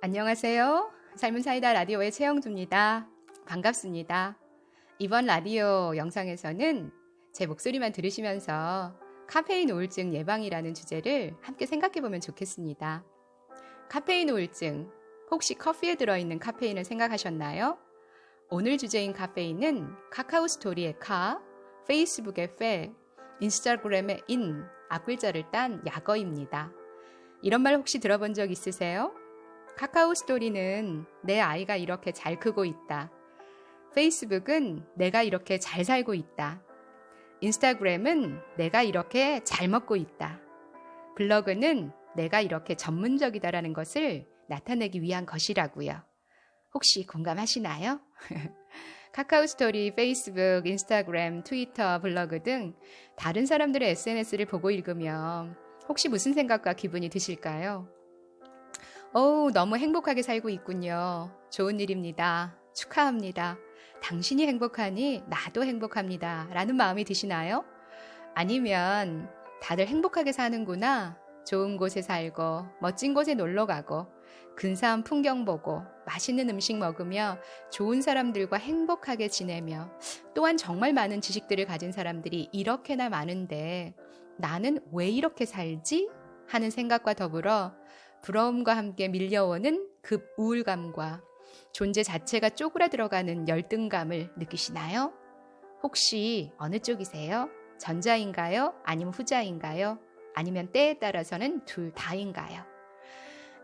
안녕하세요. 삶은 사이다 라디오의 최영주입니다. 반갑습니다. 이번 라디오 영상에서는 제 목소리만 들으시면서 카페인 우울증 예방이라는 주제를 함께 생각해보면 좋겠습니다. 카페인 우울증, 혹시 커피에 들어있는 카페인을 생각하셨나요? 오늘 주제인 카페인은 카카오 스토리의 카, 페이스북의 페, 인스타그램의 인, 앞글자를 딴 약어입니다. 이런 말 혹시 들어본 적 있으세요? 카카오 스토리는 내 아이가 이렇게 잘 크고 있다. 페이스북은 내가 이렇게 잘 살고 있다. 인스타그램은 내가 이렇게 잘 먹고 있다. 블로그는 내가 이렇게 전문적이다라는 것을 나타내기 위한 것이라고요. 혹시 공감하시나요? 카카오 스토리, 페이스북, 인스타그램, 트위터, 블로그 등 다른 사람들의 SNS를 보고 읽으면 혹시 무슨 생각과 기분이 드실까요? 너무 행복하게 살고 있군요. 좋은 일입니다. 축하합니다. 당신이 행복하니 나도 행복합니다. 라는 마음이 드시나요? 아니면 다들 행복하게 사는구나. 좋은 곳에 살고 멋진 곳에 놀러 가고 근사한 풍경 보고 맛있는 음식 먹으며 좋은 사람들과 행복하게 지내며 또한 정말 많은 지식들을 가진 사람들이 이렇게나 많은데 나는 왜 이렇게 살지? 하는 생각과 더불어 부러움과 함께 밀려오는 급 우울감과 존재 자체가 쪼그라들어가는 열등감을 느끼시나요? 혹시 어느 쪽이세요? 전자인가요? 아니면 후자인가요? 아니면 때에 따라서는 둘 다인가요?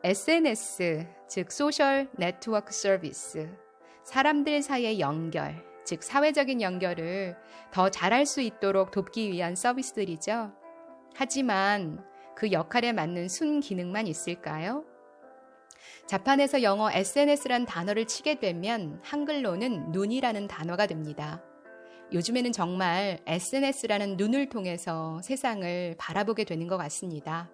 SNS, 즉 소셜 네트워크 서비스, 사람들 사이의 연결, 즉 사회적인 연결을 더 잘할 수 있도록 돕기 위한 서비스들이죠. 하지만 그 역할에 맞는 순기능만 있을까요? 자판에서 영어 SNS란 단어를 치게 되면 한글로는 눈이라는 단어가 됩니다. 요즘에는 정말 SNS라는 눈을 통해서 세상을 바라보게 되는 것 같습니다.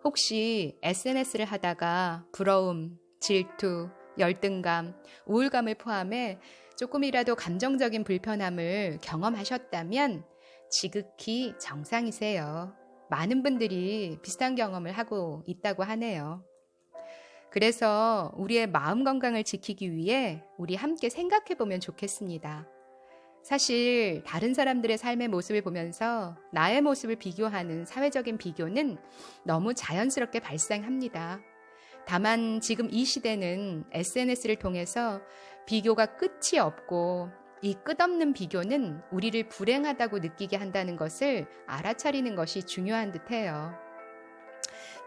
혹시 SNS를 하다가 부러움, 질투, 열등감, 우울감을 포함해 조금이라도 감정적인 불편함을 경험하셨다면 지극히 정상이세요. 많은 분들이 비슷한 경험을 하고 있다고 하네요. 그래서 우리의 마음 건강을 지키기 위해 우리 함께 생각해 보면 좋겠습니다. 사실 다른 사람들의 삶의 모습을 보면서 나의 모습을 비교하는 사회적인 비교는 너무 자연스럽게 발생합니다. 다만 지금 이 시대는 SNS를 통해서 비교가 끝이 없고 이 끝없는 비교는 우리를 불행하다고 느끼게 한다는 것을 알아차리는 것이 중요한 듯해요.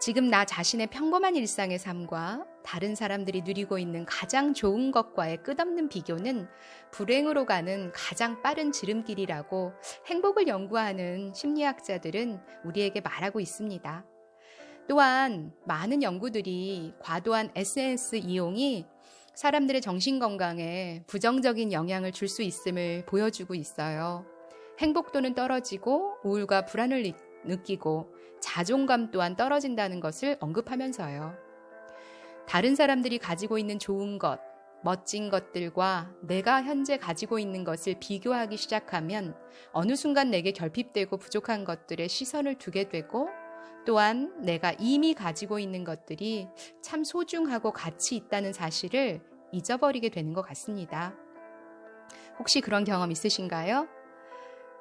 지금 나 자신의 평범한 일상의 삶과 다른 사람들이 누리고 있는 가장 좋은 것과의 끝없는 비교는 불행으로 가는 가장 빠른 지름길이라고 행복을 연구하는 심리학자들은 우리에게 말하고 있습니다. 또한 많은 연구들이 과도한 SNS 이용이 사람들의 정신건강에 부정적인 영향을 줄 수 있음을 보여주고 있어요. 행복도는 떨어지고 우울과 불안을 느끼고 자존감 또한 떨어진다는 것을 언급하면서요. 다른 사람들이 가지고 있는 좋은 것, 멋진 것들과 내가 현재 가지고 있는 것을 비교하기 시작하면 어느 순간 내게 결핍되고 부족한 것들에 시선을 두게 되고 또한 내가 이미 가지고 있는 것들이 참 소중하고 가치 있다는 사실을 잊어버리게 되는 것 같습니다. 혹시 그런 경험 있으신가요?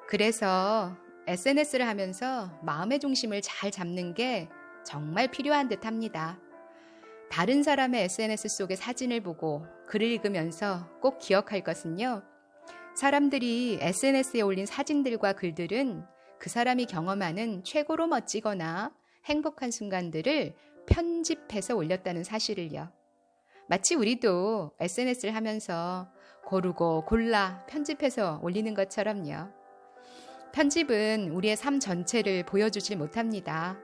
그래서 SNS를 하면서 마음의 중심을 잘 잡는 게 정말 필요한 듯 합니다. 다른 사람의 SNS 속의 사진을 보고 글을 읽으면서 꼭 기억할 것은요. 사람들이 SNS에 올린 사진들과 글들은 그 사람이 경험하는 최고로 멋지거나 행복한 순간들을 편집해서 올렸다는 사실을요. 마치 우리도 SNS를 하면서 고르고 골라 편집해서 올리는 것처럼요. 편집은 우리의 삶 전체를 보여주질 못합니다.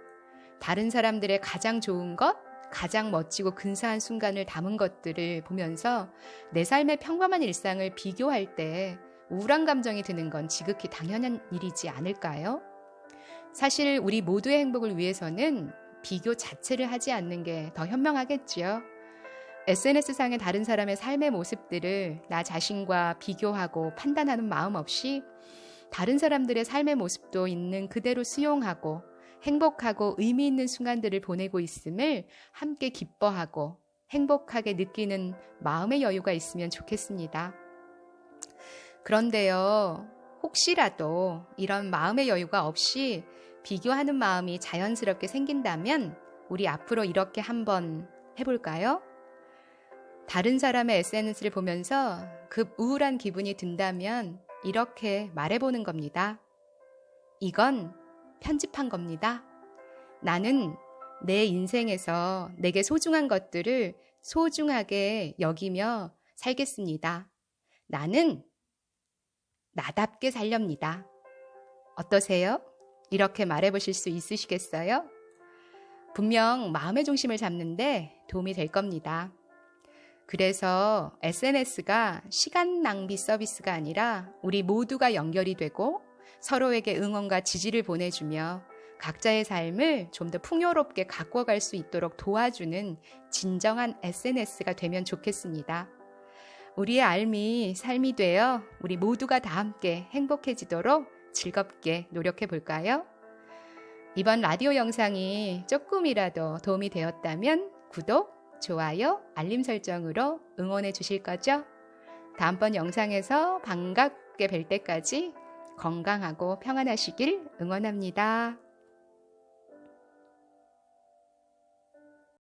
다른 사람들의 가장 좋은 것, 가장 멋지고 근사한 순간을 담은 것들을 보면서 내 삶의 평범한 일상을 비교할 때 우울한 감정이 드는 건 지극히 당연한 일이지 않을까요? 사실 우리 모두의 행복을 위해서는 비교 자체를 하지 않는 게 더 현명하겠지요. SNS상의 다른 사람의 삶의 모습들을 나 자신과 비교하고 판단하는 마음 없이 다른 사람들의 삶의 모습도 있는 그대로 수용하고 행복하고 의미 있는 순간들을 보내고 있음을 함께 기뻐하고 행복하게 느끼는 마음의 여유가 있으면 좋겠습니다. 그런데요, 혹시라도 이런 마음의 여유가 없이 비교하는 마음이 자연스럽게 생긴다면 우리 앞으로 이렇게 한번 해볼까요? 다른 사람의 SNS를 보면서 급 우울한 기분이 든다면 이렇게 말해보는 겁니다. 이건 편집한 겁니다. 나는 내 인생에서 내게 소중한 것들을 소중하게 여기며 살겠습니다. 나는 나답게 살렵니다. 어떠세요? 이렇게 말해보실 수 있으시겠어요? 분명 마음의 중심을 잡는데 도움이 될 겁니다. 그래서 SNS가 시간 낭비 서비스가 아니라 우리 모두가 연결이 되고 서로에게 응원과 지지를 보내주며 각자의 삶을 좀 더 풍요롭게 가꿔갈 수 있도록 도와주는 진정한 SNS가 되면 좋겠습니다. 우리의 삶이 되어 우리 모두가 다 함께 행복해지도록 즐겁게 노력해 볼까요? 이번 라디오 영상이 조금이라도 도움이 되었다면 구독, 좋아요, 알림 설정으로 응원해 주실 거죠? 다음번 영상에서 반갑게 뵐 때까지 건강하고 평안하시길 응원합니다.